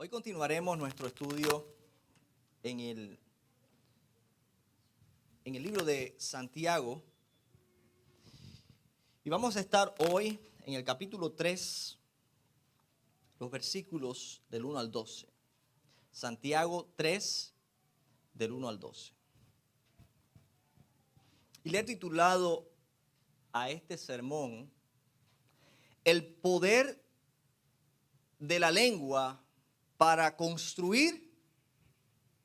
Hoy continuaremos nuestro estudio en el libro de Santiago y vamos a estar hoy en el capítulo 3, los versículos del 1 al 12. Santiago 3, del 1 al 12. Y le he titulado a este sermón el poder de la lengua para construir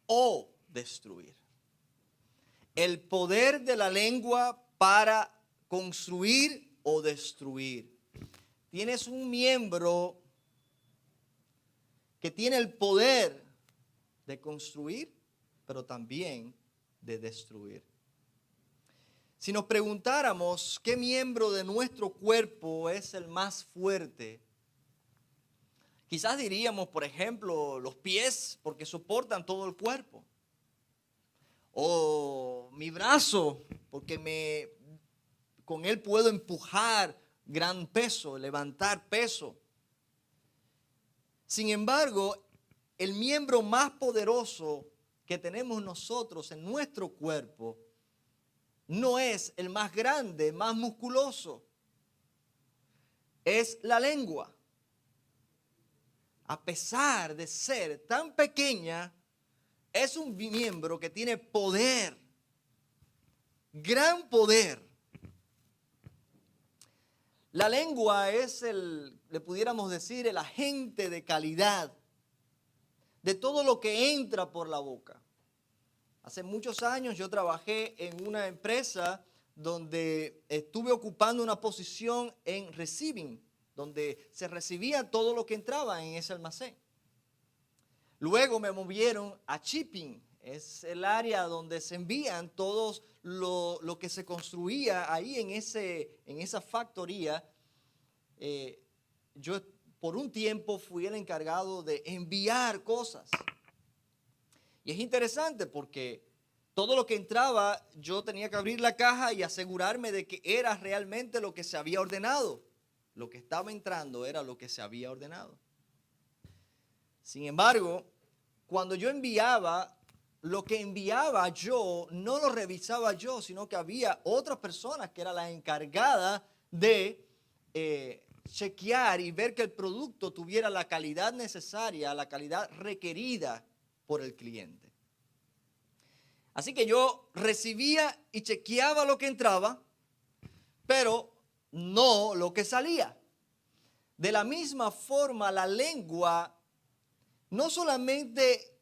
o destruir. El poder de la lengua para construir o destruir. Tienes un miembro que tiene el poder de construir, pero también de destruir. Si nos preguntáramos qué miembro de nuestro cuerpo es el más fuerte, quizás diríamos, por ejemplo, los pies, porque soportan todo el cuerpo. O mi brazo, porque con él puedo empujar gran peso, levantar peso. Sin embargo, el miembro más poderoso que tenemos nosotros en nuestro cuerpo no es el más grande, más musculoso. Es la lengua. A pesar de ser tan pequeña, es un miembro que tiene poder, gran poder. La lengua es le pudiéramos decir, el agente de calidad de todo lo que entra por la boca. Hace muchos años yo trabajé en una empresa donde estuve ocupando una posición en receiving, donde se recibía todo lo que entraba en ese almacén. Luego me movieron a shipping, es el área donde se envían todos lo que se construía ahí en esa factoría. Yo por un tiempo fui el encargado de enviar cosas. Y es interesante porque todo lo que entraba yo tenía que abrir la caja y asegurarme de que era realmente lo que se había ordenado. Lo que estaba entrando era lo que se había ordenado. Sin embargo, cuando yo enviaba, lo que enviaba yo no lo revisaba yo, sino que había otras personas que eran las encargadas de chequear y ver que el producto tuviera la calidad necesaria, la calidad requerida por el cliente. Así que yo recibía y chequeaba lo que entraba, pero no lo que salía. De la misma forma, la lengua no solamente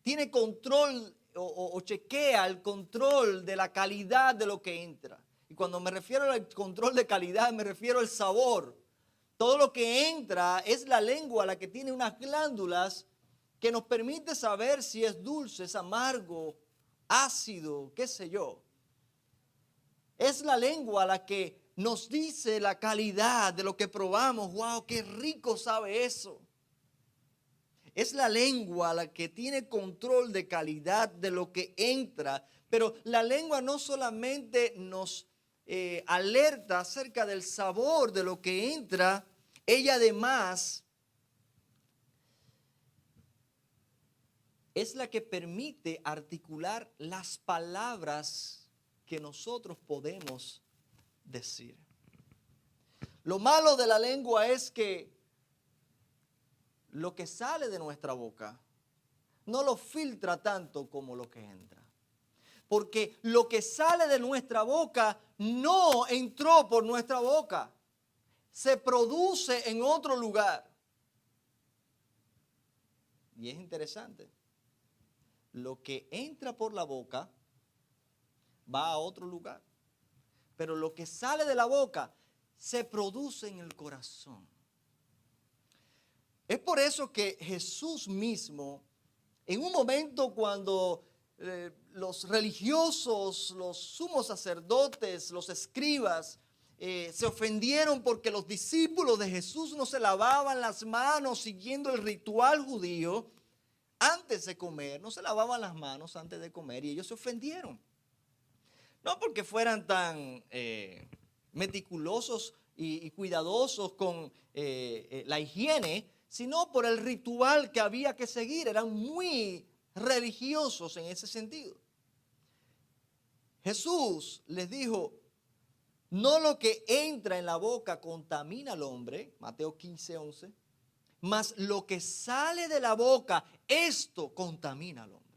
tiene control o chequea el control de la calidad de lo que entra. Y cuando me refiero al control de calidad, me refiero al sabor. Todo lo que entra es la lengua la que tiene unas glándulas que nos permite saber si es dulce, es amargo, ácido, qué sé yo. Es la lengua la que nos dice la calidad de lo que probamos. ¡Wow! ¡Qué rico sabe eso! Es la lengua la que tiene control de calidad de lo que entra. Pero la lengua no solamente nos alerta acerca del sabor de lo que entra, ella además es la que permite articular las palabras que nosotros podemos decir. Lo malo de la lengua es que lo que sale de nuestra boca no lo filtra tanto como lo que entra. Porque lo que sale de nuestra boca no entró por nuestra boca. Se produce en otro lugar. Y es interesante. Lo que entra por la boca va a otro lugar. Pero lo que sale de la boca se produce en el corazón. Es por eso que Jesús mismo, en un momento cuando los religiosos, los sumos sacerdotes, los escribas, se ofendieron porque los discípulos de Jesús no se lavaban las manos siguiendo el ritual judío antes de comer, no se lavaban las manos antes de comer y ellos se ofendieron. No porque fueran tan meticulosos y cuidadosos con la higiene, sino por el ritual que había que seguir. Eran muy religiosos en ese sentido. Jesús les dijo, no lo que entra en la boca contamina al hombre, Mateo 15:11, mas lo que sale de la boca, esto contamina al hombre.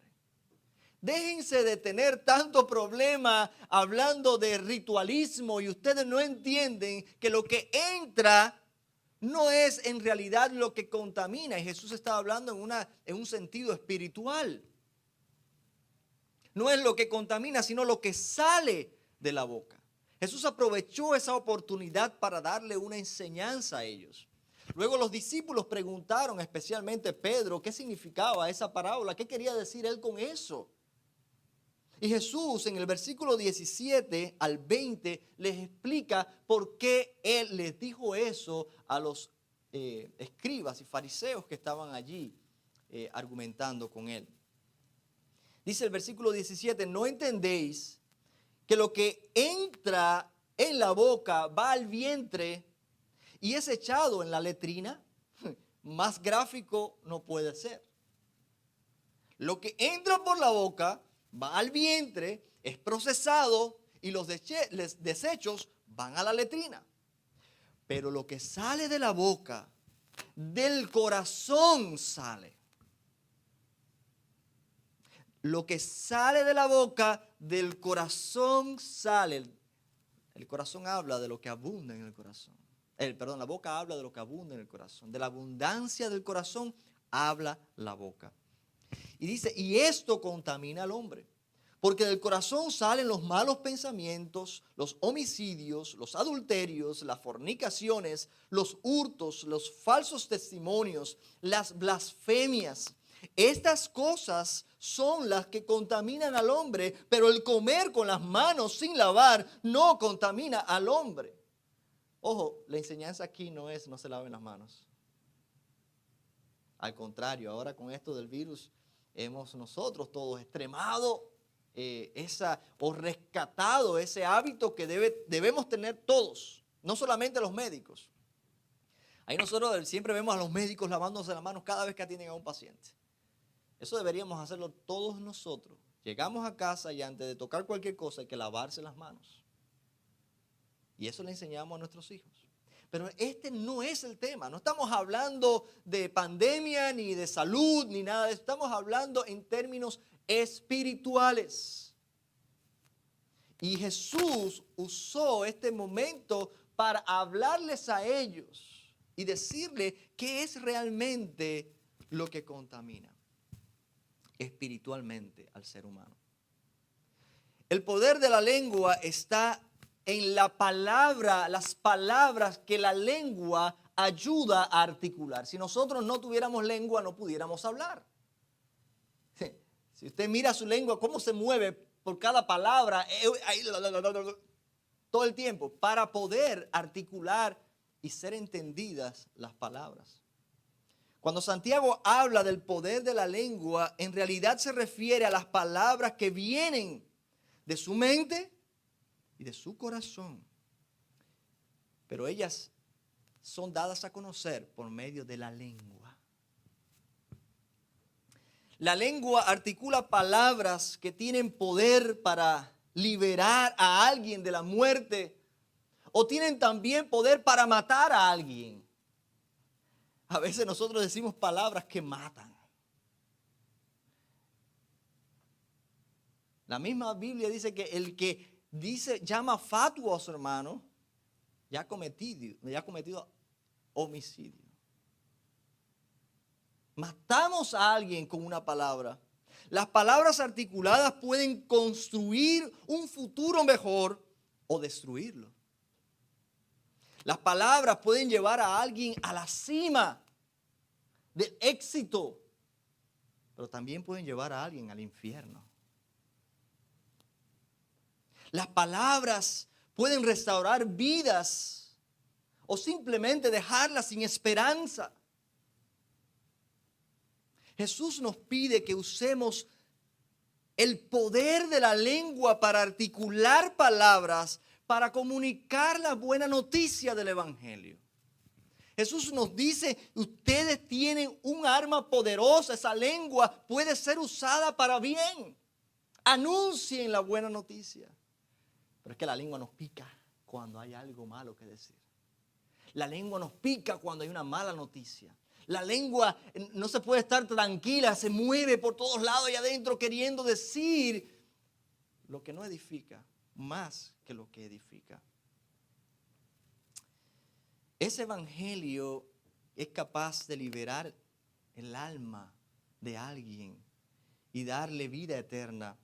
Déjense de tener tanto problema hablando de ritualismo y ustedes no entienden que lo que entra no es en realidad lo que contamina. Y Jesús estaba hablando en un sentido espiritual. No es lo que contamina, sino lo que sale de la boca. Jesús aprovechó esa oportunidad para darle una enseñanza a ellos. Luego los discípulos preguntaron, especialmente Pedro, qué significaba esa parábola, qué quería decir él con eso. Y Jesús en el versículo 17 al 20 les explica por qué él les dijo eso a los escribas y fariseos que estaban allí argumentando con él. Dice el versículo 17, ¿no entendéis que lo que entra en la boca va al vientre y es echado en la letrina? Más gráfico no puede ser. Lo que entra por la boca va al vientre, es procesado y los desechos van a la letrina. Pero lo que sale de la boca, del corazón sale. Lo que sale de la boca, del corazón sale. El corazón habla de lo que abunda en el corazón. La boca habla de lo que abunda en el corazón. De la abundancia del corazón habla la boca. Y dice, y esto contamina al hombre. Porque del corazón salen los malos pensamientos, los homicidios, los adulterios, las fornicaciones, los hurtos, los falsos testimonios, las blasfemias. Estas cosas son las que contaminan al hombre, pero el comer con las manos sin lavar no contamina al hombre. Ojo, la enseñanza aquí no es no se laven las manos. Al contrario, ahora con esto del virus hemos nosotros todos extremado o rescatado ese hábito que debemos tener todos, no solamente los médicos. Ahí nosotros siempre vemos a los médicos lavándose las manos cada vez que atienden a un paciente. Eso deberíamos hacerlo todos nosotros. Llegamos a casa y antes de tocar cualquier cosa hay que lavarse las manos. Y eso le enseñamos a nuestros hijos. Pero este no es el tema. No estamos hablando de pandemia, ni de salud, ni nada de eso. Estamos hablando en términos espirituales. Y Jesús usó este momento para hablarles a ellos y decirles qué es realmente lo que contamina espiritualmente al ser humano. El poder de la lengua está en la palabra, las palabras que la lengua ayuda a articular. Si nosotros no tuviéramos lengua, no pudiéramos hablar. Si usted mira su lengua, cómo se mueve por cada palabra, todo el tiempo, para poder articular y ser entendidas las palabras. Cuando Santiago habla del poder de la lengua, en realidad se refiere a las palabras que vienen de su mente y de su corazón. Pero ellas son dadas a conocer por medio de la lengua. La lengua articula palabras que tienen poder para liberar a alguien de la muerte o tienen también poder para matar a alguien. A veces nosotros decimos palabras que matan. La misma Biblia dice que el que llama fatuo a su hermano, ya ha cometido homicidio. Matamos a alguien con una palabra. Las palabras articuladas pueden construir un futuro mejor o destruirlo. Las palabras pueden llevar a alguien a la cima del éxito, pero también pueden llevar a alguien al infierno. Las palabras pueden restaurar vidas o simplemente dejarlas sin esperanza. Jesús nos pide que usemos el poder de la lengua para articular palabras, para comunicar la buena noticia del Evangelio. Jesús nos dice, ustedes tienen un arma poderosa, esa lengua puede ser usada para bien. Anuncien la buena noticia. Pero es que la lengua nos pica cuando hay algo malo que decir. La lengua nos pica cuando hay una mala noticia. La lengua no se puede estar tranquila, se mueve por todos lados y adentro queriendo decir lo que no edifica, más que lo que edifica. Ese evangelio es capaz de liberar el alma de alguien y darle vida eterna.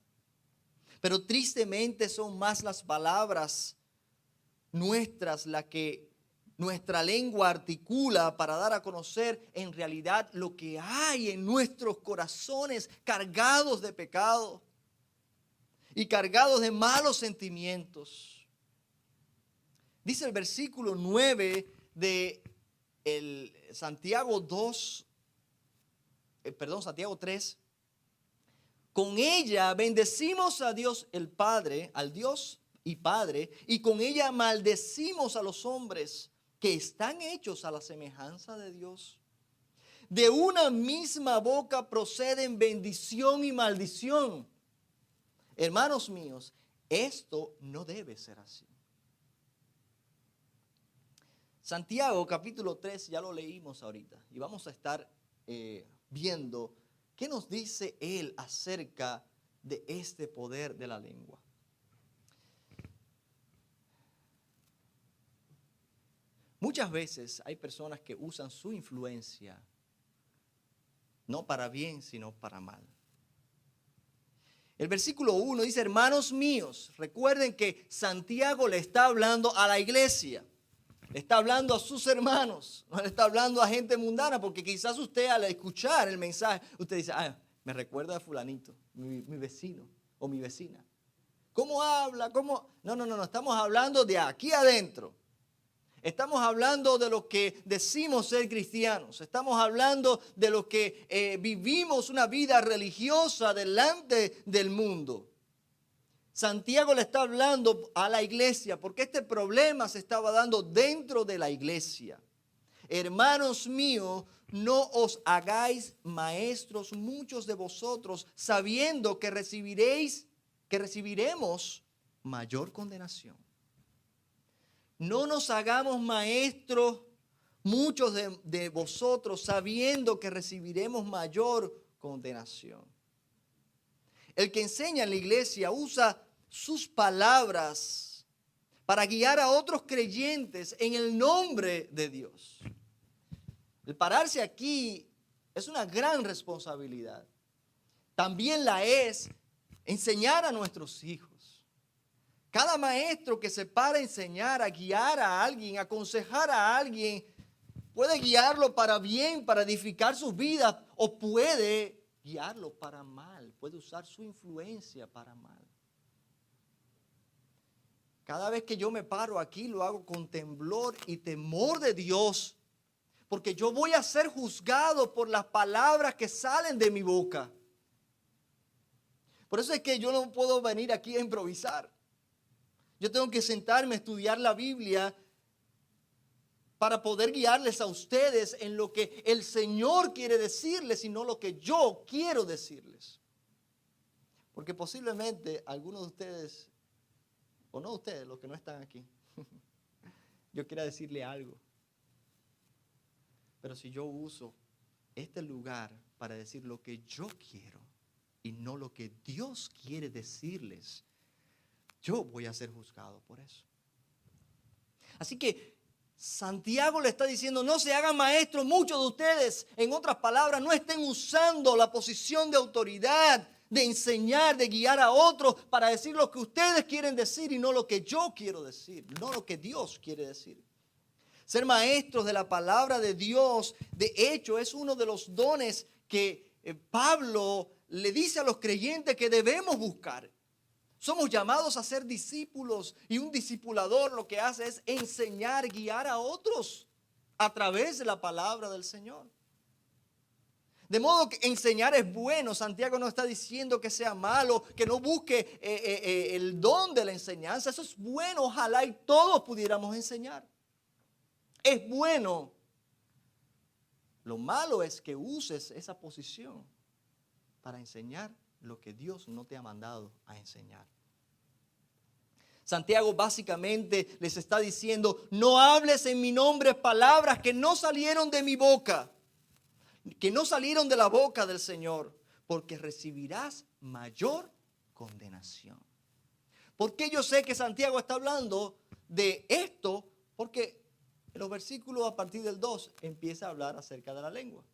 Pero tristemente son más las palabras nuestras las que nuestra lengua articula para dar a conocer en realidad lo que hay en nuestros corazones cargados de pecado y cargados de malos sentimientos. Dice el versículo 9 de Santiago 3. Con ella bendecimos a Dios el Padre, al Dios y Padre, y con ella maldecimos a los hombres que están hechos a la semejanza de Dios. De una misma boca proceden bendición y maldición. Hermanos míos, esto no debe ser así. Santiago capítulo 3 ya lo leímos ahorita y vamos a estar viendo qué nos dice él acerca de este poder de la lengua. Muchas veces hay personas que usan su influencia no para bien, sino para mal. El versículo 1 dice, hermanos míos, recuerden que Santiago le está hablando a la iglesia. Le está hablando a sus hermanos, no le está hablando a gente mundana, porque quizás usted al escuchar el mensaje, usted dice, me recuerda a fulanito, mi vecino o mi vecina. ¿Cómo habla? ¿Cómo? No, estamos hablando de aquí adentro. Estamos hablando de lo que decimos ser cristianos. Estamos hablando de lo que vivimos una vida religiosa delante del mundo. Santiago le está hablando a la iglesia porque este problema se estaba dando dentro de la iglesia. Hermanos míos, no os hagáis maestros muchos de vosotros, sabiendo que recibiremos mayor condenación. No nos hagamos maestros muchos de vosotros, sabiendo que recibiremos mayor condenación. El que enseña en la iglesia usa sus palabras para guiar a otros creyentes en el nombre de Dios. El pararse aquí es una gran responsabilidad. También la es enseñar a nuestros hijos. Cada maestro que se para a enseñar, a guiar a alguien, a aconsejar a alguien, puede guiarlo para bien, para edificar sus vidas, o puede guiarlo para mal, puede usar su influencia para mal. Cada vez que yo me paro aquí lo hago con temblor y temor de Dios, porque yo voy a ser juzgado por las palabras que salen de mi boca. Por eso es que yo no puedo venir aquí a improvisar. Yo tengo que sentarme a estudiar la Biblia para poder guiarles a ustedes en lo que el Señor quiere decirles y no lo que yo quiero decirles. Porque posiblemente algunos de ustedes, o no ustedes, los que no están aquí, yo quiera decirle algo. Pero si yo uso este lugar para decir lo que yo quiero y no lo que Dios quiere decirles, yo voy a ser juzgado por eso. Así que Santiago le está diciendo, no se hagan maestros muchos de ustedes. En otras palabras, no estén usando la posición de autoridad, de enseñar, de guiar a otros para decir lo que ustedes quieren decir y no lo que yo quiero decir, no lo que Dios quiere decir. Ser maestros de la palabra de Dios, de hecho, es uno de los dones que Pablo le dice a los creyentes que debemos buscar. Somos llamados a ser discípulos y un discipulador lo que hace es enseñar, guiar a otros a través de la palabra del Señor. De modo que enseñar es bueno. Santiago no está diciendo que sea malo, que no busque el don de la enseñanza. Eso es bueno, ojalá y todos pudiéramos enseñar. Es bueno, Lo malo es que uses esa posición para enseñar lo que Dios no te ha mandado a enseñar. Santiago básicamente les está diciendo, no hables en mi nombre palabras que no salieron de mi boca, que no salieron de la boca del Señor, porque recibirás mayor condenación. ¿Por qué yo sé que Santiago está hablando de esto? Porque en los versículos a partir del 2 empieza a hablar acerca de la lengua.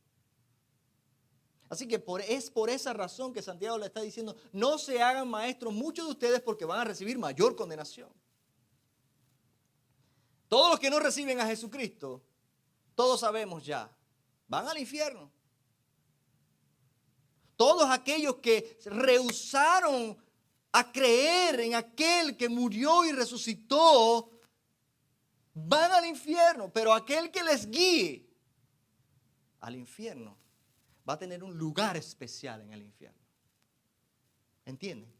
Así que es por esa razón que Santiago le está diciendo, no se hagan maestros muchos de ustedes porque van a recibir mayor condenación. Todos los que no reciben a Jesucristo, todos sabemos ya, van al infierno. Todos aquellos que rehusaron a creer en aquel que murió y resucitó, van al infierno. Pero aquel que les guíe al infierno va a tener un lugar especial en el infierno. ¿Entienden?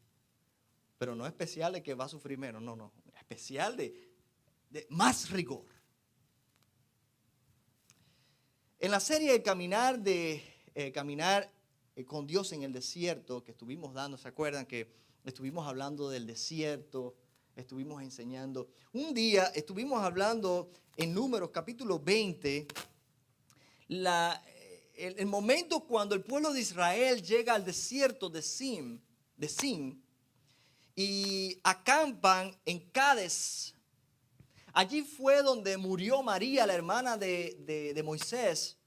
Pero no especial de que va a sufrir menos, no. Especial de más rigor. En la serie de caminar con Dios en el desierto que estuvimos dando, ¿se acuerdan que estuvimos hablando del desierto? Estuvimos enseñando. Un día estuvimos hablando en Números capítulo 20, el momento cuando el pueblo de Israel llega al desierto de Sin y acampan en Cades. Allí fue donde murió María, la hermana de Moisés.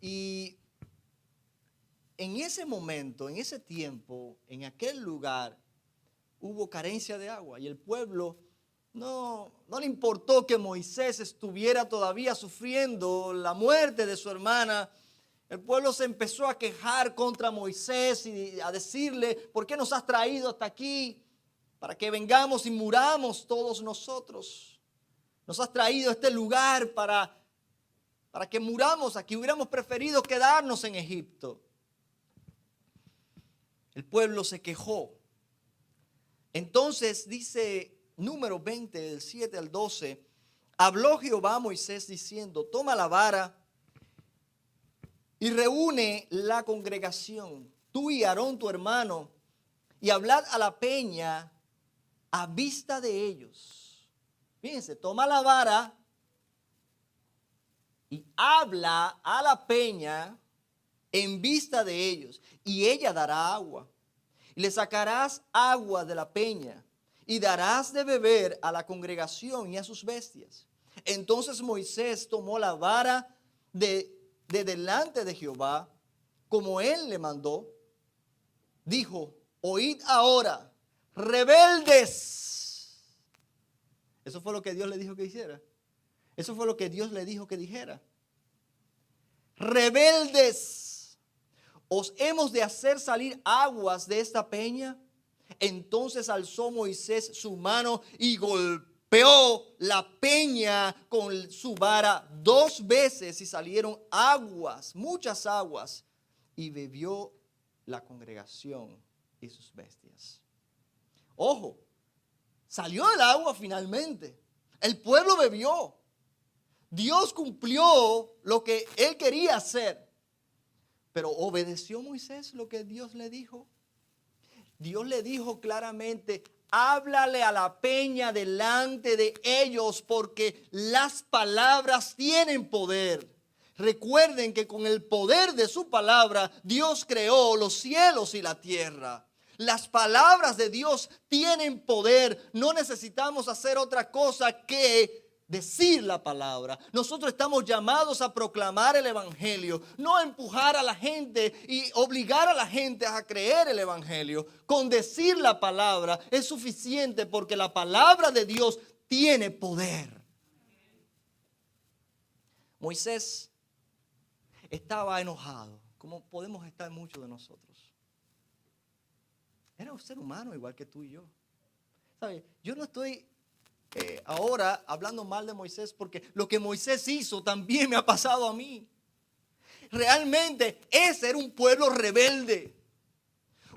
Y en ese momento, en ese tiempo, en aquel lugar, hubo carencia de agua. Y el pueblo no le importó que Moisés estuviera todavía sufriendo la muerte de su hermana. El pueblo se empezó a quejar contra Moisés y a decirle, ¿por qué nos has traído hasta aquí? Para que vengamos y muramos todos nosotros. Nos has traído a este lugar para que muramos aquí. Hubiéramos preferido quedarnos en Egipto. El pueblo se quejó. Entonces dice Número 20, del 7 al 12, habló Jehová a Moisés diciendo, toma la vara y reúne la congregación, tú y Aarón tu hermano, y hablad a la peña a vista de ellos. Fíjense, toma la vara y habla a la peña en vista de ellos, y ella dará agua. Y le sacarás agua de la peña, y darás de beber a la congregación y a sus bestias. Entonces Moisés tomó la vara de delante de Jehová, como él le mandó, dijo, oíd ahora, rebeldes. Eso fue lo que Dios le dijo que hiciera. Eso fue lo que Dios le dijo que dijera. Rebeldes, ¿os hemos de hacer salir aguas de esta peña? Entonces alzó Moisés su mano y golpeó la peña con su vara 2 veces y salieron aguas, muchas aguas, y bebió la congregación y sus bestias. Ojo, salió el agua finalmente. El pueblo bebió. Dios cumplió lo que él quería hacer. Pero ¿obedeció Moisés lo que Dios le dijo? Dios le dijo claramente, háblale a la peña delante de ellos porque las palabras tienen poder. Recuerden que con el poder de su palabra Dios creó los cielos y la tierra. Las palabras de Dios tienen poder. No necesitamos hacer otra cosa que decir la palabra. Nosotros estamos llamados a proclamar el evangelio, no a empujar a la gente y obligar a la gente a creer el evangelio. Con decir la palabra es suficiente porque la palabra de Dios tiene poder. Moisés estaba enojado, como podemos estar muchos de nosotros. Era un ser humano igual que tú y yo. ¿Sabe? Yo no estoy ahora hablando mal de Moisés porque lo que Moisés hizo también me ha pasado a mí. Realmente ese era un pueblo rebelde.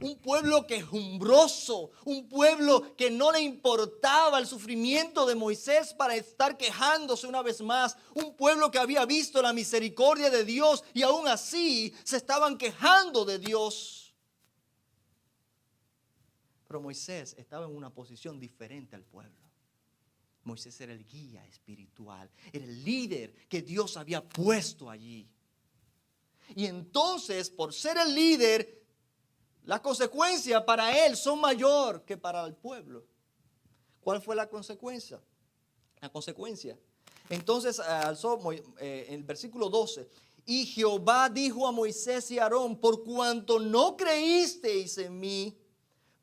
un pueblo quejumbroso, un pueblo que no le importaba el sufrimiento de Moisés para estar quejándose una vez más, un pueblo que había visto la misericordia de Dios y aún así se estaban quejando de Dios. Pero Moisés estaba en una posición diferente al pueblo. Moisés era el guía espiritual, era el líder que Dios había puesto allí. Y entonces, por ser el líder, las consecuencias para él son mayor que para el pueblo. ¿Cuál fue la consecuencia? Entonces alzó en el versículo 12. Y Jehová dijo a Moisés y a Aarón: por cuanto no creísteis en mí,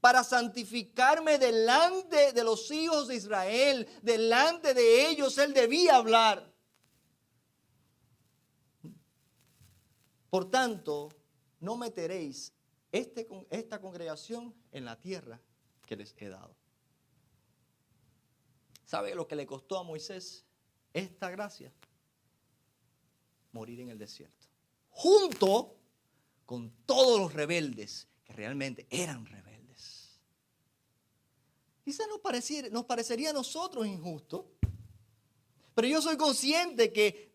para santificarme delante de los hijos de Israel, delante de ellos él debía hablar. Por tanto, no meteréis esta congregación en la tierra que les he dado. ¿Sabe lo que le costó a Moisés esta gracia? Morir en el desierto, junto con todos los rebeldes que realmente eran rebeldes. Quizás nos parecería a nosotros injusto, pero yo soy consciente que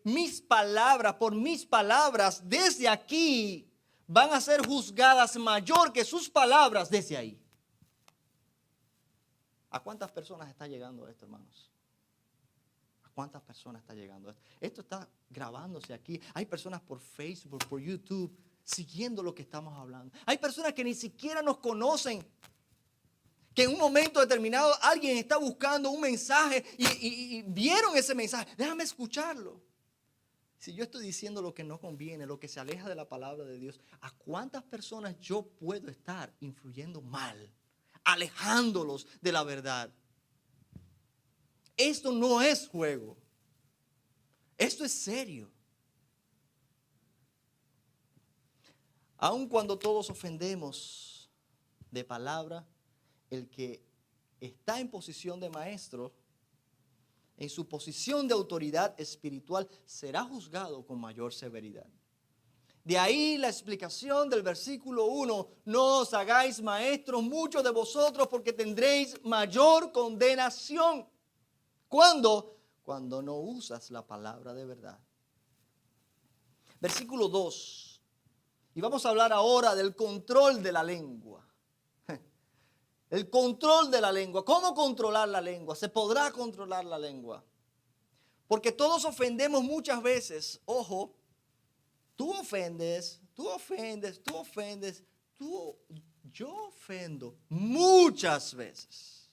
por mis palabras desde aquí van a ser juzgadas mayor que sus palabras desde ahí. ¿A cuántas personas está llegando esto, hermanos? ¿A cuántas personas está llegando esto? Esto está grabándose aquí. Hay personas por Facebook, por YouTube, siguiendo lo que estamos hablando. Hay personas que ni siquiera nos conocen, que en un momento determinado alguien está buscando un mensaje y vieron ese mensaje. Déjame escucharlo. Si yo estoy diciendo lo que no conviene, lo que se aleja de la palabra de Dios, ¿a cuántas personas yo puedo estar influyendo mal, alejándolos de la verdad? Esto no es juego. Esto es serio. Aun cuando todos ofendemos de palabra, el que está en posición de maestro, en su posición de autoridad espiritual, será juzgado con mayor severidad. De ahí la explicación del versículo 1: no os hagáis maestros muchos de vosotros, porque tendréis mayor condenación. ¿Cuándo? Cuando no usas la palabra de verdad. Versículo 2. Y vamos a hablar ahora del control de la lengua. El control de la lengua. ¿Cómo controlar la lengua? ¿Se podrá controlar la lengua? Porque todos ofendemos muchas veces. Ojo, tú ofendes, yo ofendo muchas veces.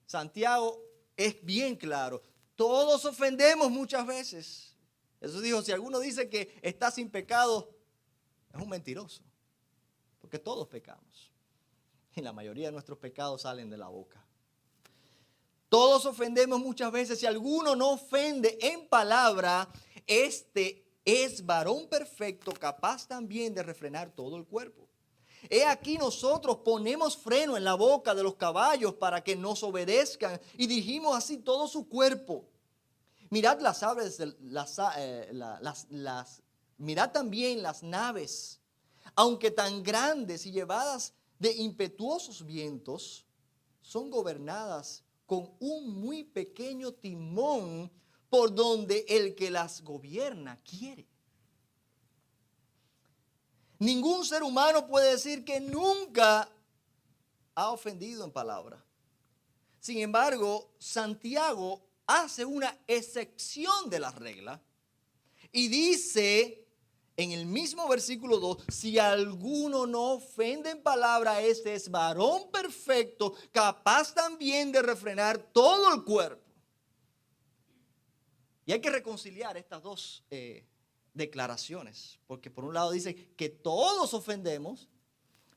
Santiago es bien claro. Todos ofendemos muchas veces. Jesús dijo: si alguno dice que está sin pecado, es un mentiroso. Porque todos pecamos. Y la mayoría de nuestros pecados salen de la boca. Todos ofendemos muchas veces. Si alguno no ofende en palabra, este es varón perfecto, capaz también de refrenar todo el cuerpo. He aquí nosotros ponemos freno en la boca de los caballos para que nos obedezcan, y dirigimos así todo su cuerpo. Mirad las aves, mirad también las naves, aunque tan grandes y llevadas de impetuosos vientos, son gobernadas con un muy pequeño timón por donde el que las gobierna quiere. Ningún ser humano puede decir que nunca ha ofendido en palabra. Sin embargo, Santiago hace una excepción de la regla y dice en el mismo versículo 2: si alguno no ofende en palabra, este es varón perfecto, capaz también de refrenar todo el cuerpo. Y hay que reconciliar estas dos declaraciones, porque por un lado dice que todos ofendemos,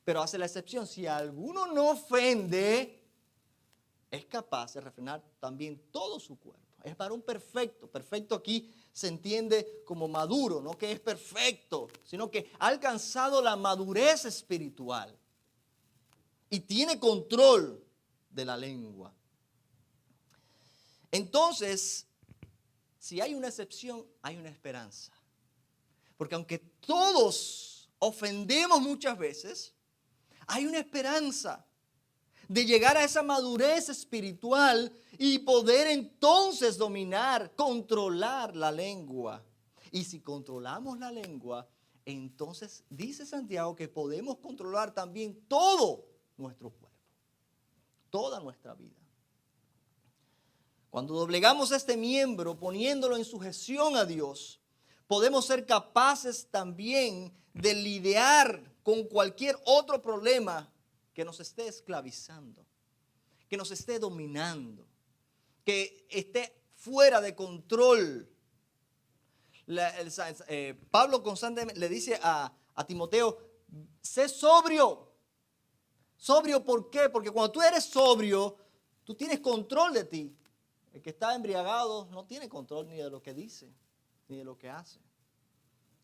pero hace la excepción: si alguno no ofende, es capaz de refrenar también todo su cuerpo. Es varón perfecto. Perfecto aquí se entiende como maduro, no que es perfecto, sino que ha alcanzado la madurez espiritual y tiene control de la lengua. Entonces, si hay una excepción, hay una esperanza. Porque aunque todos ofendemos muchas veces, hay una esperanza de llegar a esa madurez espiritual y poder entonces dominar, controlar la lengua. Y si controlamos la lengua, entonces dice Santiago que podemos controlar también todo nuestro cuerpo, toda nuestra vida. Cuando doblegamos este miembro poniéndolo en sujeción a Dios, podemos ser capaces también de lidiar con cualquier otro problema que nos esté esclavizando, que nos esté dominando, que esté fuera de control. Pablo constantemente le dice a Timoteo, sé sobrio. ¿Sobrio por qué? Porque cuando tú eres sobrio, tú tienes control de ti. El que está embriagado no tiene control ni de lo que dice, ni de lo que hace.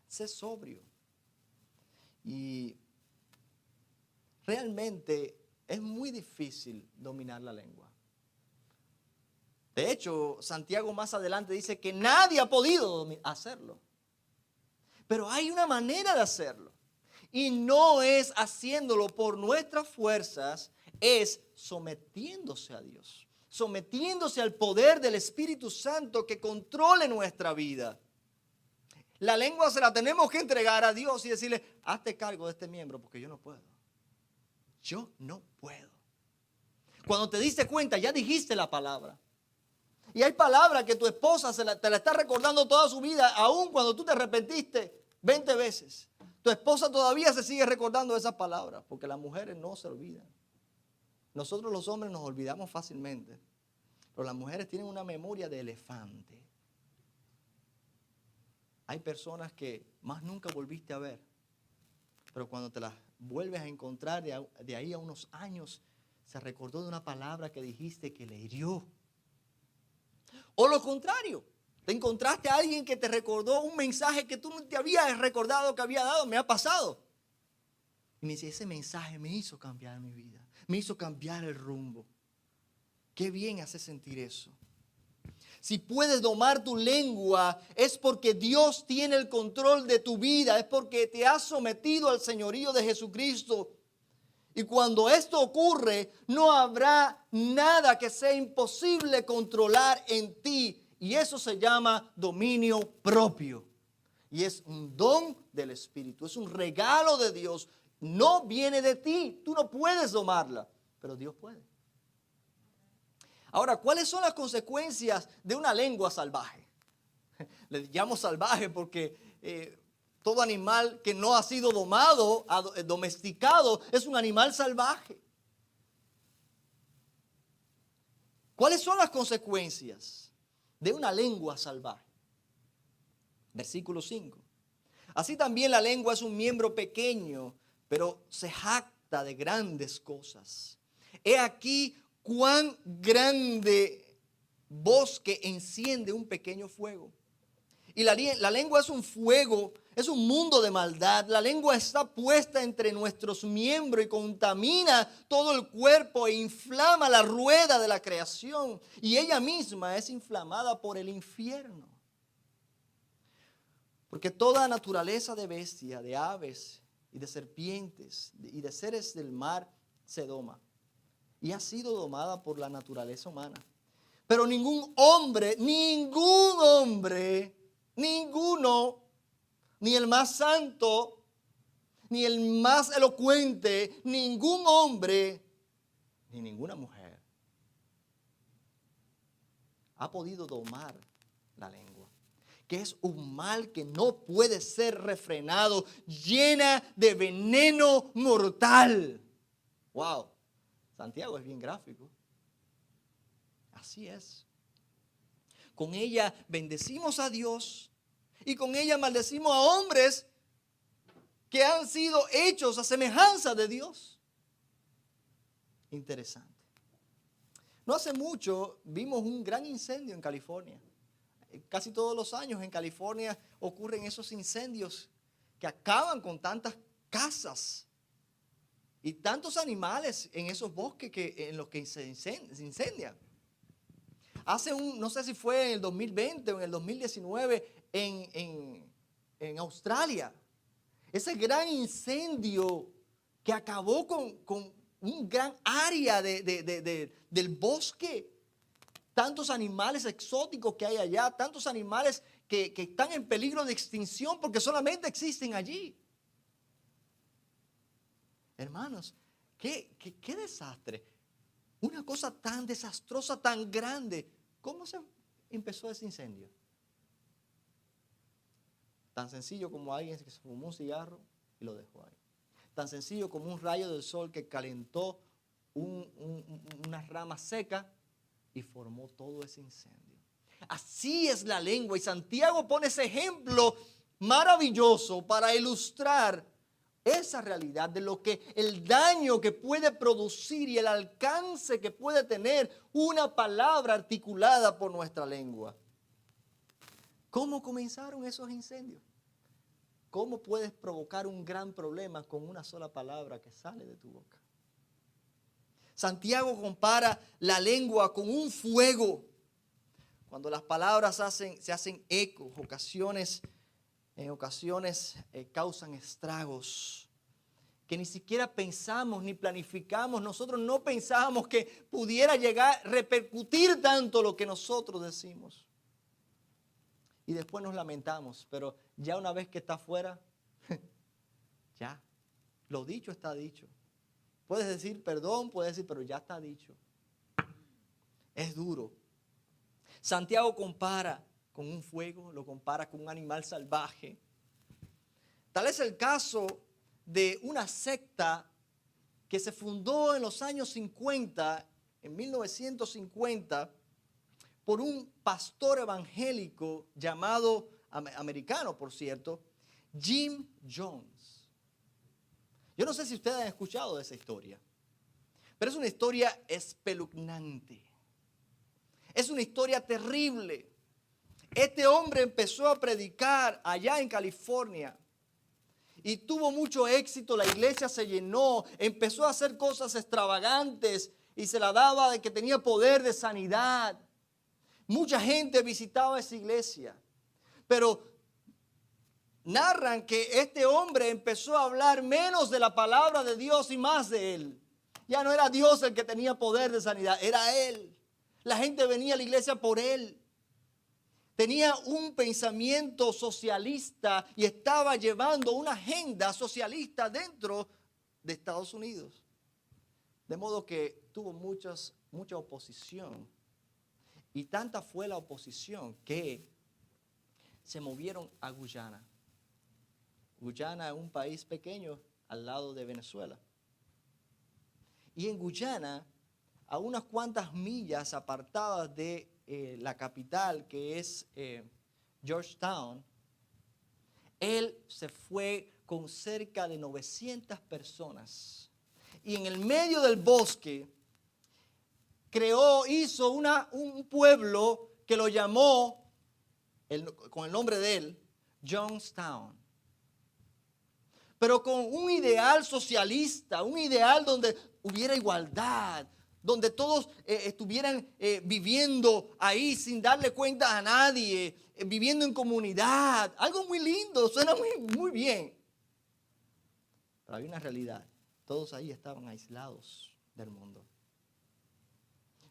Sé sobrio. Y realmente es muy difícil dominar la lengua. De hecho, Santiago más adelante dice que nadie ha podido hacerlo. Pero hay una manera de hacerlo. Y no es haciéndolo por nuestras fuerzas, es sometiéndose a Dios. Sometiéndose al poder del Espíritu Santo que controle nuestra vida. La lengua se la tenemos que entregar a Dios y decirle, hazte cargo de este miembro porque yo no puedo. Yo no puedo. Cuando te diste cuenta, ya dijiste la palabra. Y hay palabras que tu esposa te la está recordando toda su vida, aun cuando tú te arrepentiste 20 veces. Tu esposa todavía se sigue recordando esas palabras, porque las mujeres no se olvidan. Nosotros los hombres nos olvidamos fácilmente, pero las mujeres tienen una memoria de elefante. Hay personas que más nunca volviste a ver, pero cuando te las vuelves a encontrar de ahí a unos años, se recordó de una palabra que dijiste que le hirió. O lo contrario, te encontraste a alguien que te recordó un mensaje que tú no te habías recordado que había dado. Me ha pasado. Y me dice, ese mensaje me hizo cambiar mi vida, me hizo cambiar el rumbo. Qué bien hace sentir eso. Si puedes domar tu lengua, es porque Dios tiene el control de tu vida, es porque te has sometido al señorío de Jesucristo. Y cuando esto ocurre, no habrá nada que sea imposible controlar en ti. Y eso se llama dominio propio. Y es un don del Espíritu, es un regalo de Dios. No viene de ti, tú no puedes domarla, pero Dios puede. Ahora, ¿cuáles son las consecuencias de una lengua salvaje? Le llamo salvaje porque todo animal que no ha sido domado, domesticado, es un animal salvaje. ¿Cuáles son las consecuencias de una lengua salvaje? Versículo 5. Así también la lengua es un miembro pequeño, pero se jacta de grandes cosas. He aquí cuán grande bosque enciende un pequeño fuego. Y la lengua es un fuego, es un mundo de maldad. La lengua está puesta entre nuestros miembros y contamina todo el cuerpo e inflama la rueda de la creación. Y ella misma es inflamada por el infierno. Porque toda naturaleza de bestia, de aves y de serpientes y de seres del mar se doma. Y ha sido domada por la naturaleza humana. Pero ninguno, ninguno, ni el más santo, ni el más elocuente, ningún hombre, ni ninguna mujer ha podido domar la lengua, que es un mal que no puede ser refrenado, llena de veneno mortal. Wow, Santiago es bien gráfico. Así es. Con ella bendecimos a Dios y con ella maldecimos a hombres que han sido hechos a semejanza de Dios. Interesante. No hace mucho vimos un gran incendio en California. Casi todos los años en California ocurren esos incendios que acaban con tantas casas y tantos animales en esos bosques en los que se incendian. No sé si fue en el 2020 o en el 2019 en Australia. Ese gran incendio que acabó con un gran área del bosque. Tantos animales exóticos que hay allá, tantos animales que están en peligro de extinción porque solamente existen allí. Hermanos, qué desastre. Una cosa tan desastrosa, tan grande. ¿Cómo se empezó ese incendio? Tan sencillo como alguien que se fumó un cigarro y lo dejó ahí. Tan sencillo como un rayo del sol que calentó una rama seca y formó todo ese incendio. Así es la lengua, y Santiago pone ese ejemplo maravilloso para ilustrar esa realidad de lo que el daño que puede producir y el alcance que puede tener una palabra articulada por nuestra lengua. ¿Cómo comenzaron esos incendios? ¿Cómo puedes provocar un gran problema con una sola palabra que sale de tu boca? Santiago compara la lengua con un fuego. Cuando las palabras se hacen eco, en ocasiones causan estragos que ni siquiera pensamos ni planificamos. Nosotros no pensábamos que pudiera llegar a repercutir tanto lo que nosotros decimos. Y después nos lamentamos, pero ya una vez que está afuera, ya, lo dicho está dicho. Puedes decir perdón, puedes decir, pero ya está dicho. Es duro. Santiago compara con un fuego, lo compara con un animal salvaje. Tal es el caso de una secta que se fundó en los años 50, en 1950, por un pastor evangélico llamado, americano por cierto, Jim Jones. Yo no sé si ustedes han escuchado de esa historia, pero es una historia espeluznante. Es una historia terrible. Este hombre empezó a predicar allá en California y tuvo mucho éxito. La iglesia se llenó, empezó a hacer cosas extravagantes y se la daba de que tenía poder de sanidad. Mucha gente visitaba esa iglesia, pero narran que este hombre empezó a hablar menos de la palabra de Dios y más de él. Ya no era Dios el que tenía poder de sanidad, era él. La gente venía a la iglesia por él. Tenía un pensamiento socialista y estaba llevando una agenda socialista dentro de Estados Unidos. De modo que tuvo mucha oposición. Y tanta fue la oposición que se movieron a Guyana. Guyana es un país pequeño al lado de Venezuela. Y en Guyana, a unas cuantas millas apartadas de la capital, que es Georgetown, él se fue con cerca de 900 personas. Y en el medio del bosque hizo un pueblo que lo llamó, con el nombre de él, Jonestown. Pero con un ideal socialista, un ideal donde hubiera igualdad, donde todos estuvieran viviendo ahí sin darle cuenta a nadie, viviendo en comunidad. Algo muy lindo, suena muy bien. Pero había una realidad. Todos ahí estaban aislados del mundo.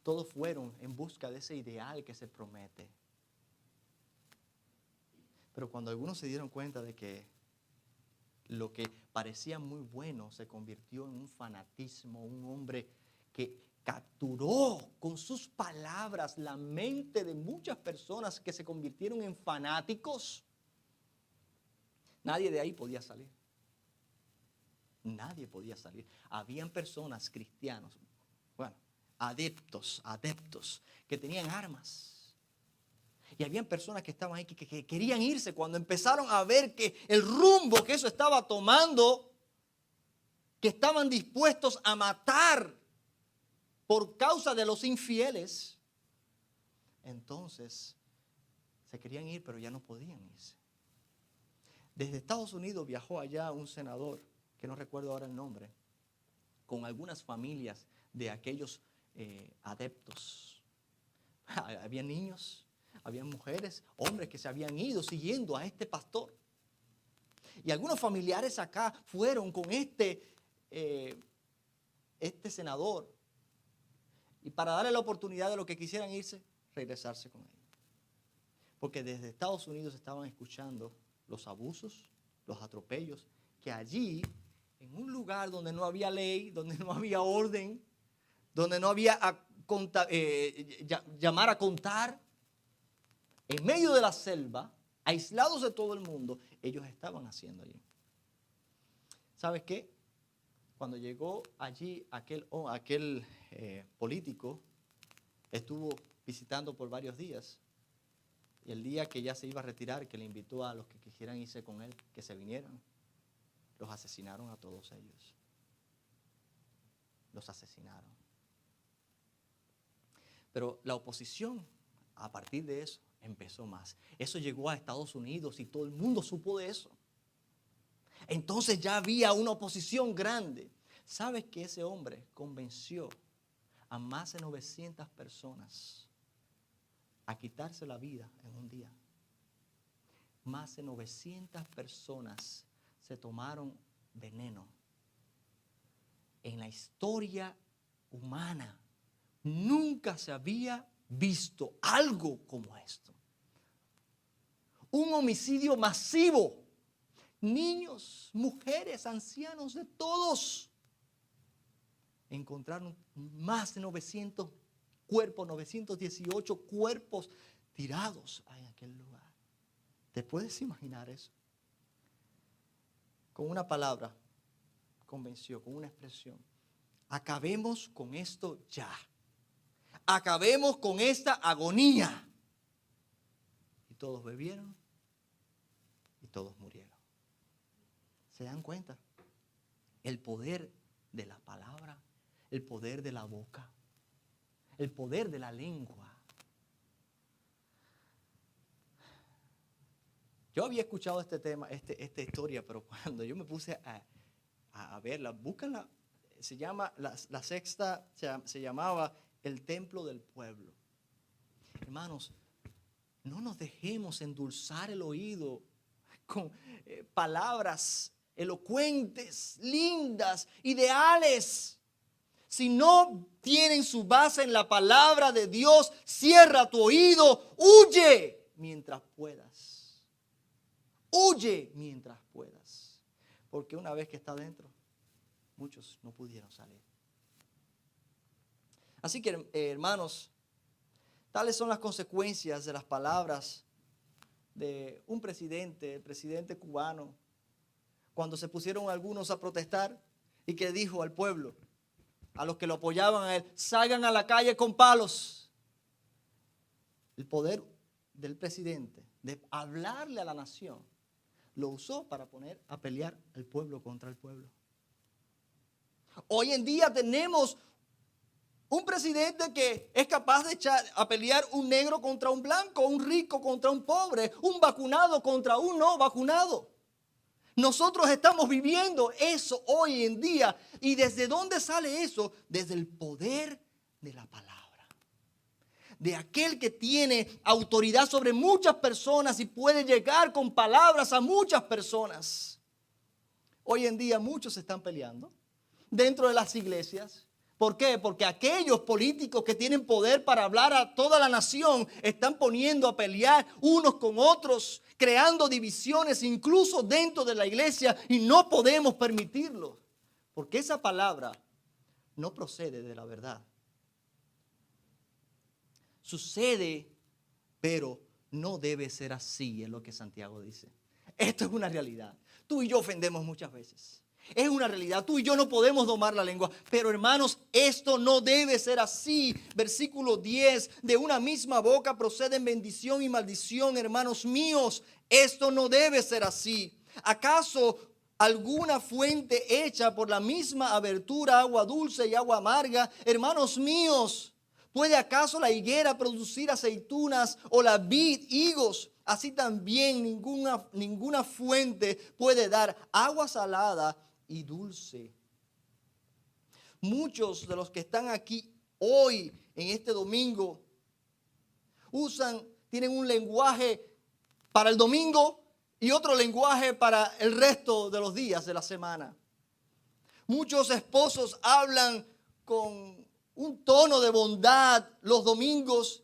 Todos fueron en busca de ese ideal que se promete. Pero cuando algunos se dieron cuenta de que lo que parecía muy bueno se convirtió en un fanatismo, un hombre que capturó con sus palabras la mente de muchas personas que se convirtieron en fanáticos, nadie de ahí podía salir. Nadie podía salir. Habían personas, cristianos, adeptos, que tenían armas. Y habían personas que estaban ahí que querían irse cuando empezaron a ver que el rumbo que eso estaba tomando, que estaban dispuestos a matar por causa de los infieles. Entonces se querían ir, pero ya no podían irse. Desde Estados Unidos viajó allá un senador, que no recuerdo ahora el nombre, con algunas familias de aquellos adeptos. Había niños, había mujeres, hombres que se habían ido siguiendo a este pastor. Y algunos familiares acá fueron con este este senador. Y para darle la oportunidad de los que quisieran irse, regresarse con él. Porque desde Estados Unidos estaban escuchando los abusos, los atropellos, que allí, en un lugar donde no había ley, donde no había orden, donde no había llamar a contar, en medio de la selva, aislados de todo el mundo, ellos estaban haciendo allí. ¿Sabes qué? Cuando llegó allí aquel político, estuvo visitando por varios días. Y el día que ya se iba a retirar, que le invitó a los que quisieran irse con él, que se vinieran, los asesinaron a todos ellos. Los asesinaron. Pero la oposición, a partir de eso, empezó más. Eso llegó a Estados Unidos y todo el mundo supo de eso. Entonces ya había una oposición grande. ¿Sabes que ese hombre convenció a más de 900 personas a quitarse la vida en un día? Más de 900 personas se tomaron veneno. En la historia humana nunca se había visto algo como esto. Un homicidio masivo. Niños, mujeres, ancianos, de todos. Encontraron más de 900 cuerpos, 918 cuerpos tirados en aquel lugar. ¿Te puedes imaginar eso? Con una palabra convenció, con una expresión. Acabemos con esto ya. Acabemos con esta agonía. Y todos bebieron y todos murieron. ¿Se dan cuenta? El poder de la palabra, el poder de la boca, el poder de la lengua. Yo había escuchado este tema, esta historia, pero cuando yo me puse a verla, búscanla, se llama, la sexta se llamaba El Templo del Pueblo. Hermanos, no nos dejemos endulzar el oído con palabras elocuentes, lindas, ideales. Si no tienen su base en la palabra de Dios, cierra tu oído, huye mientras puedas. Huye mientras puedas. Porque una vez que está dentro, muchos no pudieron salir. Así que, hermanos, tales son las consecuencias de las palabras de un presidente, el presidente cubano, cuando se pusieron algunos a protestar y que dijo al pueblo, a los que lo apoyaban a él, salgan a la calle con palos. El poder del presidente de hablarle a la nación lo usó para poner a pelear al pueblo contra el pueblo. Hoy en día tenemos un presidente que es capaz de echar a pelear un negro contra un blanco, un rico contra un pobre, un vacunado contra un no vacunado. Nosotros estamos viviendo eso hoy en día. ¿Y desde dónde sale eso? Desde el poder de la palabra. De aquel que tiene autoridad sobre muchas personas y puede llegar con palabras a muchas personas. Hoy en día muchos se están peleando dentro de las iglesias. ¿Por qué? Porque aquellos políticos que tienen poder para hablar a toda la nación están poniendo a pelear unos con otros, creando divisiones incluso dentro de la iglesia, y no podemos permitirlo, porque esa palabra no procede de la verdad. Sucede, pero no debe ser así, es lo que Santiago dice. Esto es una realidad. Tú y yo ofendemos muchas veces. Es una realidad. Tú y yo no podemos domar la lengua. Pero hermanos, esto no debe ser así. Versículo 10. De una misma boca proceden bendición y maldición, hermanos míos. Esto no debe ser así. ¿Acaso alguna fuente hecha por la misma abertura, agua dulce y agua amarga? Hermanos míos, ¿puede acaso la higuera producir aceitunas o la vid higos? Así también ninguna fuente puede dar agua salada y dulce. Muchos de los que están aquí hoy, en este domingo, tienen un lenguaje para el domingo y otro lenguaje para el resto de los días de la semana. Muchos esposos hablan con un tono de bondad los domingos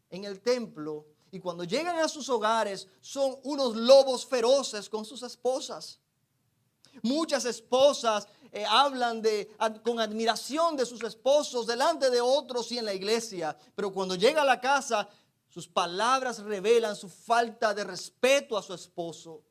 en el templo y cuando llegan a sus hogares son unos lobos feroces con sus esposas. Muchas esposas hablan con admiración de sus esposos delante de otros y en la iglesia, pero cuando llega a la casa, sus palabras revelan su falta de respeto a su esposo.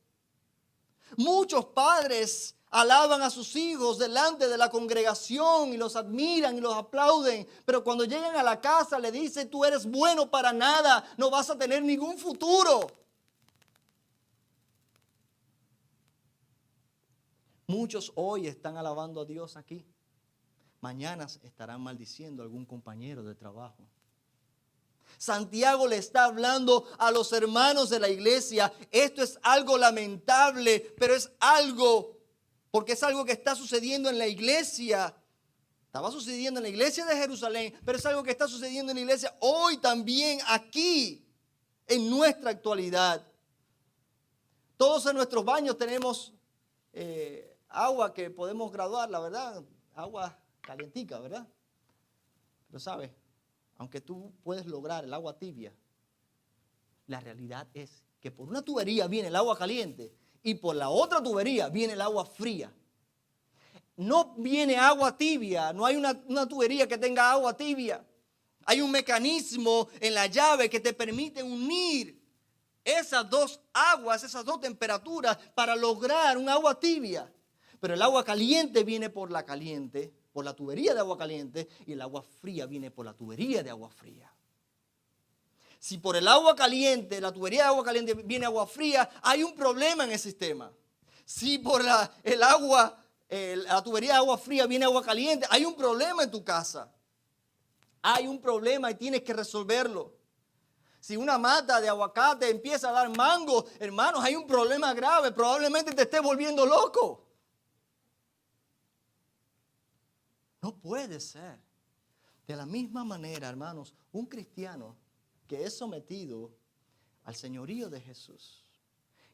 Muchos padres alaban a sus hijos delante de la congregación y los admiran y los aplauden, pero cuando llegan a la casa le dicen: tú eres bueno para nada, no vas a tener ningún futuro. Muchos hoy están alabando a Dios aquí. Mañana estarán maldiciendo a algún compañero de trabajo. Santiago le está hablando a los hermanos de la iglesia. Esto es algo lamentable, pero es algo, porque es algo que está sucediendo en la iglesia. Estaba sucediendo en la iglesia de Jerusalén, pero es algo que está sucediendo en la iglesia hoy también aquí, en nuestra actualidad. Todos en nuestros baños tenemos agua que podemos graduarla, ¿verdad? Agua calientica, ¿verdad? Pero sabes, aunque tú puedes lograr el agua tibia, la realidad es que por una tubería viene el agua caliente y por la otra tubería viene el agua fría. No viene agua tibia, no hay una tubería que tenga agua tibia. Hay un mecanismo en la llave que te permite unir esas dos aguas, esas dos temperaturas para lograr un agua tibia. Pero el agua caliente viene por la caliente, por la tubería de agua caliente, y el agua fría viene por la tubería de agua fría. Si por el agua caliente, la tubería de agua caliente viene agua fría, hay un problema en el sistema. Si por la tubería de agua fría viene agua caliente, hay un problema en tu casa. Hay un problema y tienes que resolverlo. Si una mata de aguacate empieza a dar mango, hermanos, hay un problema grave. Probablemente te estés volviendo loco. No puede ser. De la misma manera, hermanos, un cristiano que es sometido al señorío de Jesús,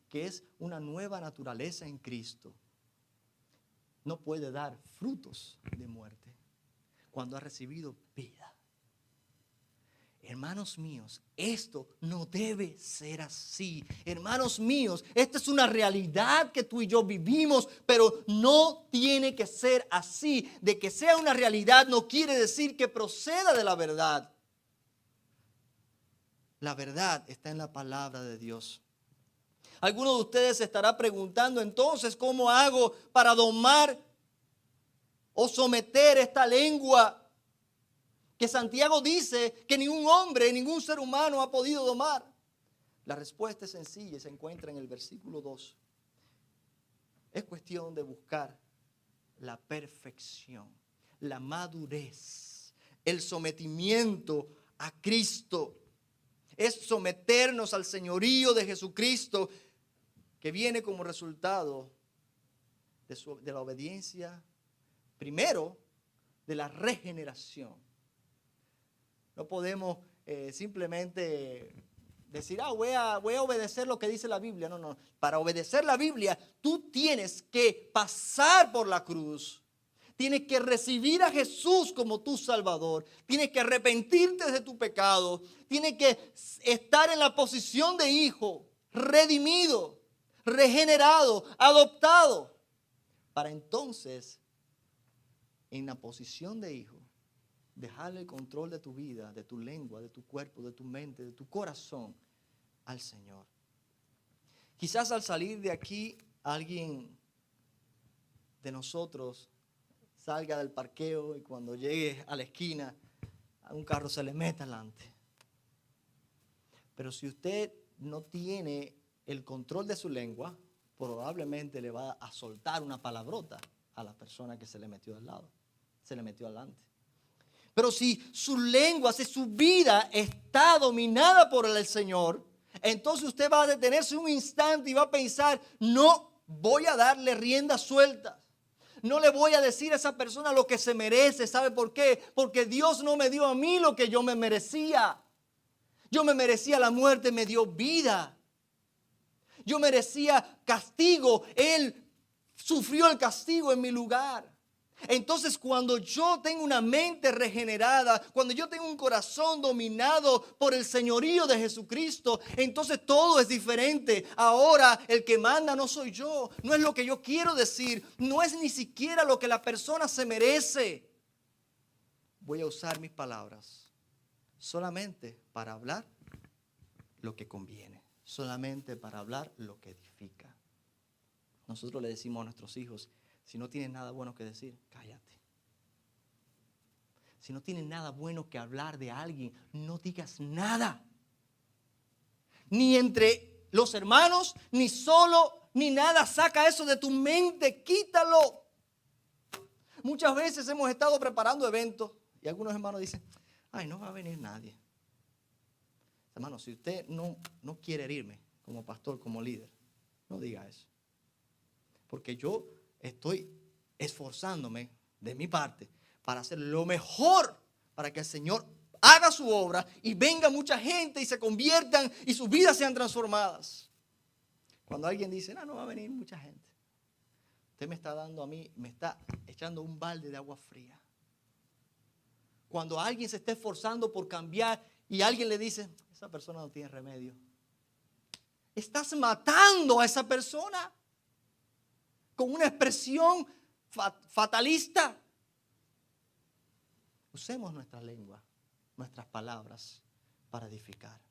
que es una nueva naturaleza en Cristo, no puede dar frutos de muerte cuando ha recibido vida. Hermanos míos, esto no debe ser así. Hermanos míos, esta es una realidad que tú y yo vivimos, pero no tiene que ser así. De que sea una realidad no quiere decir que proceda de la verdad. La verdad está en la palabra de Dios. Alguno de ustedes se estará preguntando entonces, ¿cómo hago para domar o someter esta lengua que Santiago dice que ningún hombre, ningún ser humano ha podido domar? La respuesta es sencilla y se encuentra en el versículo 2. Es cuestión de buscar la perfección, la madurez, el sometimiento a Cristo. Es someternos al señorío de Jesucristo, que viene como resultado de la obediencia, primero, de la regeneración. No podemos simplemente decir, voy a obedecer lo que dice la Biblia. No. Para obedecer la Biblia, tú tienes que pasar por la cruz. Tienes que recibir a Jesús como tu Salvador. Tienes que arrepentirte de tu pecado. Tienes que estar en la posición de hijo, redimido, regenerado, adoptado. Para entonces, en la posición de hijo, dejarle el control de tu vida, de tu lengua, de tu cuerpo, de tu mente, de tu corazón al Señor. Quizás al salir de aquí, alguien de nosotros salga del parqueo y cuando llegue a la esquina, a un carro se le meta delante. Pero si usted no tiene el control de su lengua, probablemente le va a soltar una palabrota a la persona que se le metió al lado, se le metió adelante. Pero si su lengua, si su vida está dominada por el Señor, entonces usted va a detenerse un instante y va a pensar, no voy a darle rienda suelta. No le voy a decir a esa persona lo que se merece. ¿Sabe por qué? Porque Dios no me dio a mí lo que yo me merecía. Yo me merecía la muerte, me dio vida. Yo merecía castigo. Él sufrió el castigo en mi lugar. Entonces, cuando yo tengo una mente regenerada, cuando yo tengo un corazón dominado por el señorío de Jesucristo, entonces todo es diferente. Ahora el que manda no soy yo, no es lo que yo quiero decir, no es ni siquiera lo que la persona se merece. Voy a usar mis palabras solamente para hablar lo que conviene, solamente para hablar lo que edifica. Nosotros le decimos a nuestros hijos: si no tienes nada bueno que decir, cállate. Si no tienes nada bueno que hablar de alguien, no digas nada. Ni entre los hermanos, ni solo, ni nada. Saca eso de tu mente, quítalo. Muchas veces hemos estado preparando eventos y algunos hermanos dicen: ay, no va a venir nadie. Hermano, si usted no quiere herirme como pastor, como líder, no diga eso. Porque yo estoy esforzándome de mi parte para hacer lo mejor para que el Señor haga su obra y venga mucha gente y se conviertan y sus vidas sean transformadas. Cuando alguien dice: no va a venir mucha gente, usted me está dando a mí, me está echando un balde de agua fría. Cuando alguien se está esforzando por cambiar y alguien le dice: esa persona no tiene remedio, estás matando a esa persona con una expresión fatalista. Usemos nuestra lengua, nuestras palabras para edificar.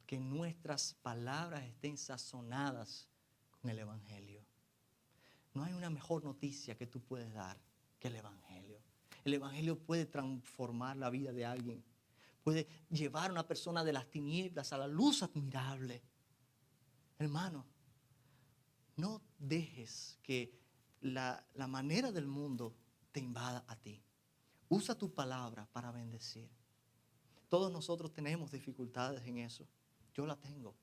Que nuestras palabras estén sazonadas con el Evangelio. No hay una mejor noticia que tú puedes dar que el Evangelio. El Evangelio puede transformar la vida de alguien. Puede llevar a una persona de las tinieblas a la luz admirable. Hermano, no dejes que la manera del mundo te invada a ti. Usa tu palabra para bendecir. Todos nosotros tenemos dificultades en eso. Yo la tengo.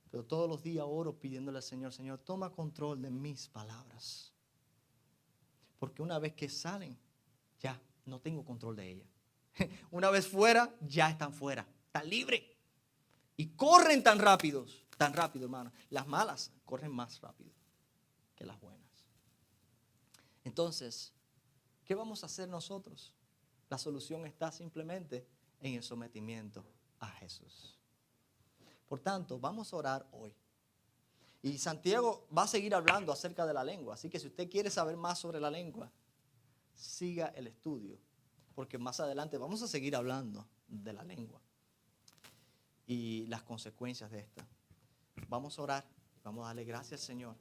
Pero todos los días oro pidiéndole al Señor: Señor, toma control de mis palabras. Porque una vez que salen, ya no tengo control de ellas. Una vez fuera, ya están fuera. Están libres. Y corren tan rápido, hermano. Las malas corren más rápido que las buenas. Entonces, ¿qué vamos a hacer nosotros? La solución está simplemente en el sometimiento a Jesús. Por tanto, vamos a orar hoy. Y Santiago va a seguir hablando acerca de la lengua. Así que si usted quiere saber más sobre la lengua, siga el estudio. Porque más adelante vamos a seguir hablando de la lengua y las consecuencias de esta. Vamos a orar, vamos a darle gracias al Señor.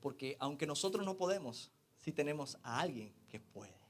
Porque aunque nosotros no podemos, sí tenemos a alguien que puede.